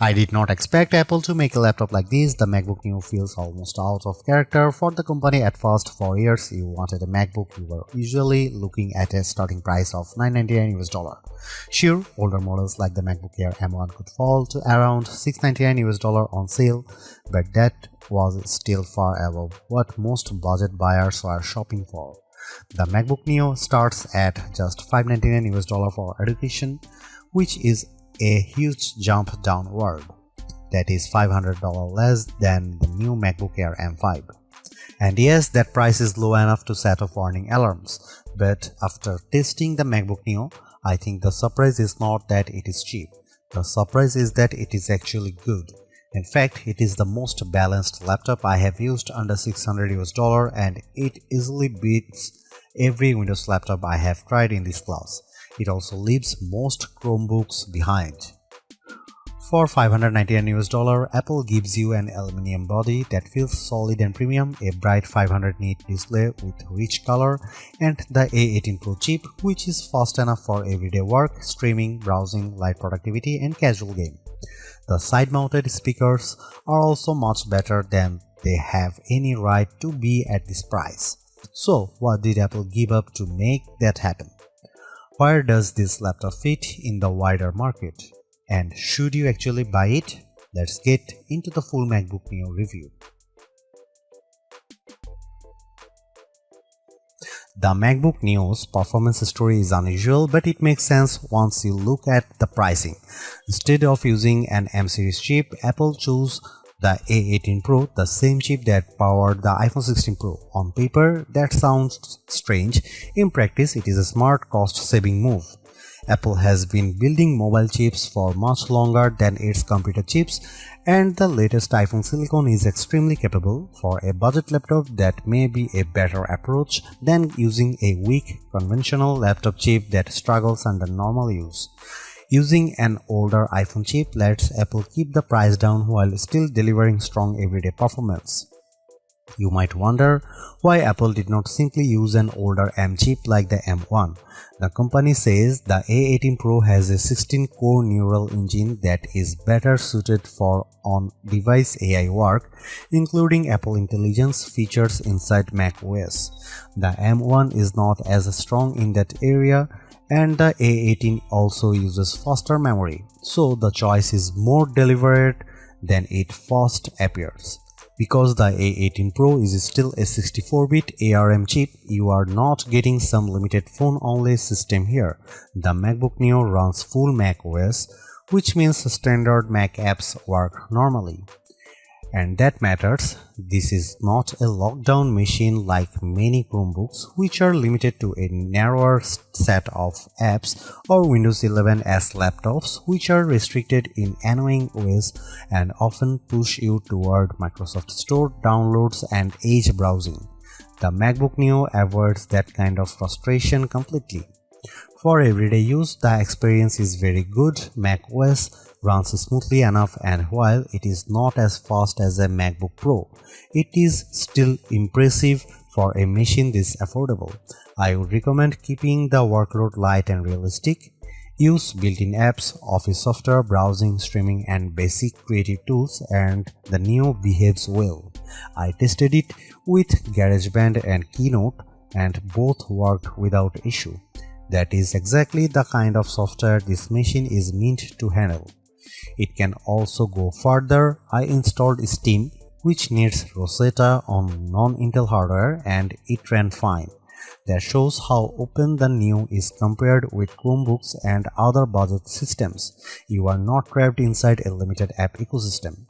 I did not expect Apple to make a laptop like this. The MacBook Neo feels almost out of character for the company at first. For years, you wanted a MacBook, you were usually looking at a starting price of $999 US. Sure, older models like the MacBook Air M1 could fall to around $699 US on sale, but that was still far above what most budget buyers were shopping for. The MacBook Neo starts at just $599 US for education, which is a huge jump downward. That is $500 less than the new MacBook Air M5. And yes, that price is low enough to set off warning alarms. But after testing the MacBook Neo, I think the surprise is not that it is cheap. The surprise is that it is actually good. In fact, it is the most balanced laptop I have used under $600 US, and it easily beats every Windows laptop I have tried in this class. It also leaves most Chromebooks behind. For $599 US, Apple gives you an aluminum body that feels solid and premium, a bright 500 nit display with rich color, and the A18 Pro chip, which is fast enough for everyday work, streaming, browsing, light productivity, and casual game. The side-mounted speakers are also much better than they have any right to be at this price. So, what did Apple give up to make that happen? Where does this laptop fit in the wider market? And should you actually buy it? Let's get into the full MacBook Neo review. The MacBook Neo's performance story is unusual, but it makes sense once you look at the pricing. Instead of using an M series chip, Apple chose the A18 Pro, the same chip that powered the iPhone 16 Pro. On paper, that sounds strange. In practice, it is a smart, cost-saving move. Apple has been building mobile chips for much longer than its computer chips, and the latest iPhone silicon is extremely capable. For a budget laptop, that may be a better approach than using a weak, conventional laptop chip that struggles under normal use. Using an older iPhone chip lets Apple keep the price down while still delivering strong everyday performance. You might wonder why Apple did not simply use an older M chip like the M1. The company says the A18 Pro has a 16-core neural engine that is better suited for on-device AI work, including Apple Intelligence features inside macOS. The M1 is not as strong in that area, and the A18 also uses faster memory, so the choice is more deliberate than it first appears. Because the A18 Pro is still a 64-bit ARM chip, you are not getting some limited phone-only system here. The MacBook Neo runs full macOS, which means standard Mac apps work normally. And that matters. This is not a lockdown machine like many Chromebooks, which are limited to a narrower set of apps, or Windows 11s laptops, which are restricted in annoying ways and often push you toward Microsoft Store downloads and Edge browsing. The MacBook Neo avoids that kind of frustration completely. For everyday use, the experience is very good. macOS runs smoothly enough, and while it is not as fast as a MacBook Pro, it is still impressive for a machine this affordable. I would recommend keeping the workload light and realistic. Use built-in apps, office software, browsing, streaming, and basic creative tools, and the Neo behaves well. I tested it with GarageBand and Keynote, and both worked without issue. That is exactly the kind of software this machine is meant to handle. It can also go further. I installed Steam, which needs Rosetta on non-Intel hardware, and it ran fine. That shows how open the Neo is compared with Chromebooks and other budget systems. You are not trapped inside a limited app ecosystem.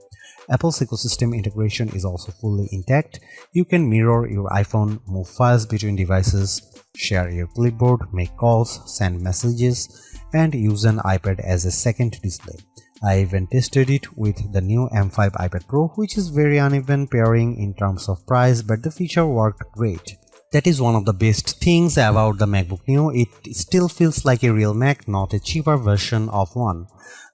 Apple's ecosystem integration is also fully intact. You can mirror your iPhone, move files between devices, share your clipboard, make calls, send messages, and use an iPad as a second display. I even tested it with the new M5 iPad Pro, which is very uneven pairing in terms of price, but the feature worked great. That is one of the best things about the MacBook Neo. It still feels like a real Mac, not a cheaper version of one.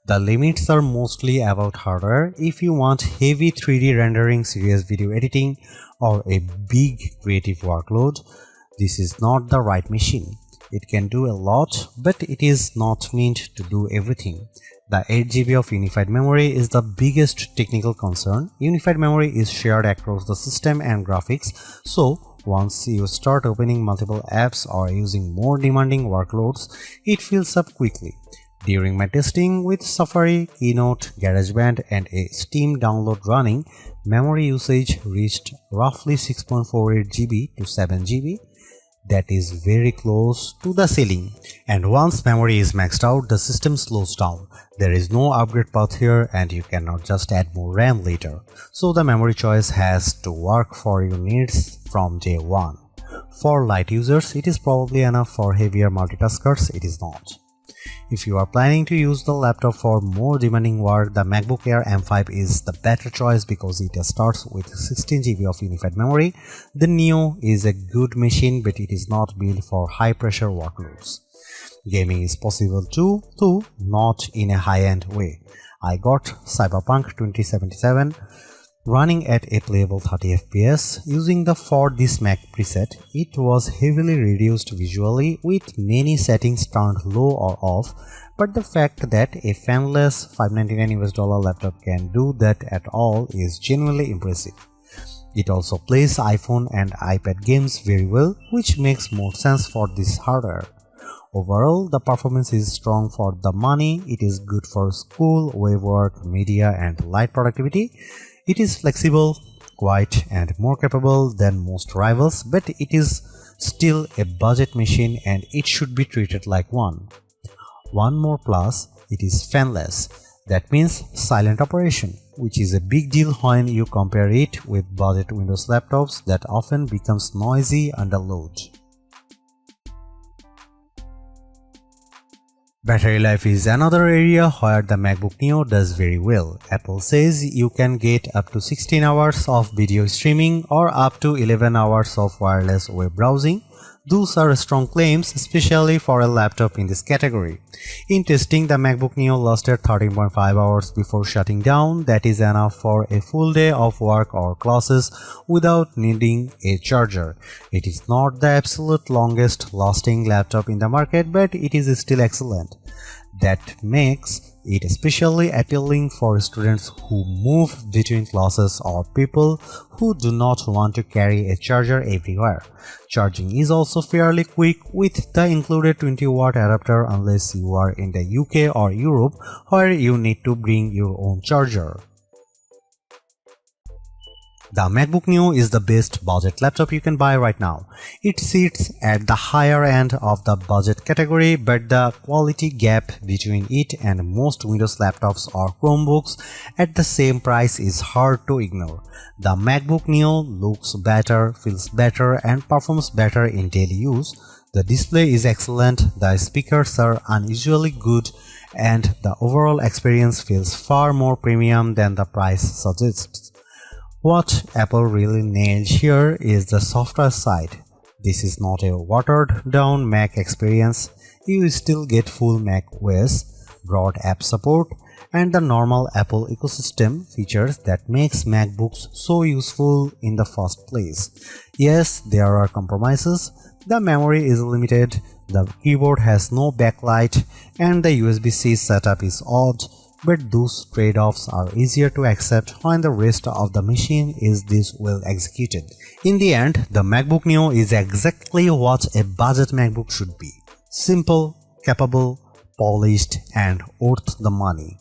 The limits are mostly about hardware. If you want heavy 3D rendering, serious video editing, or a big creative workload, this is not the right machine. It can do a lot, but it is not meant to do everything. The 8 GB of unified memory is the biggest technical concern. Unified memory is shared across the system and graphics, so once you start opening multiple apps or using more demanding workloads, it fills up quickly. During my testing with Safari, Keynote, GarageBand and a Steam download running, memory usage reached roughly 6.48 GB to 7 GB. That is very close to the ceiling. And once memory is maxed out, the system slows down. There is no upgrade path here and you cannot just add more RAM later. So the memory choice has to work for your needs from day one. For light users, it is probably enough. For heavier multitaskers, it is not. If you are planning to use the laptop for more demanding work, the MacBook Air M5 is the better choice because it starts with 16 GB of unified memory. The Neo is a good machine, but it is not built for high-pressure workloads. Gaming is possible too, though not in a high-end way. I got Cyberpunk 2077 running at a playable 30 FPS using the For This Mac preset. It was heavily reduced visually with many settings turned low or off, but the fact that a fanless $599 laptop can do that at all is genuinely impressive. It also plays iPhone and iPad games very well, which makes more sense for this hardware. Overall, the performance is strong for the money. It is good for school, web work, media and light productivity. It is flexible, quiet and more capable than most rivals, but it is still a budget machine and it should be treated like one. One more plus, it is fanless. That means silent operation, which is a big deal when you compare it with budget Windows laptops that often becomes noisy under load. Battery life is another area where the MacBook Neo does very well. Apple says you can get up to 16 hours of video streaming or up to 11 hours of wireless web browsing. Those are strong claims, especially for a laptop in this category. In testing, the MacBook Neo lasted 13.5 hours before shutting down. That is enough for a full day of work or classes without needing a charger. It is not the absolute longest lasting laptop in the market, but it is still excellent. That makes it especially appealing for students who move between classes or people who do not want to carry a charger everywhere. Charging is also fairly quick with the included 20-watt adapter unless you are in the UK or Europe where you need to bring your own charger. The MacBook Neo is the best budget laptop you can buy right now. It sits at the higher end of the budget category, but the quality gap between it and most Windows laptops or Chromebooks at the same price is hard to ignore. The MacBook Neo looks better, feels better, and performs better in daily use. The display is excellent, the speakers are unusually good, and the overall experience feels far more premium than the price suggests. What Apple really nailed here is the software side. This is not a watered-down Mac experience. You still get full Mac OS, broad app support, and the normal Apple ecosystem features that makes MacBooks so useful in the first place. Yes, there are compromises. The memory is limited, the keyboard has no backlight, and the USB-C setup is odd. But those trade-offs are easier to accept when the rest of the machine is this well executed. In the end, the MacBook Neo is exactly what a budget MacBook should be. Simple, capable, polished, and worth the money.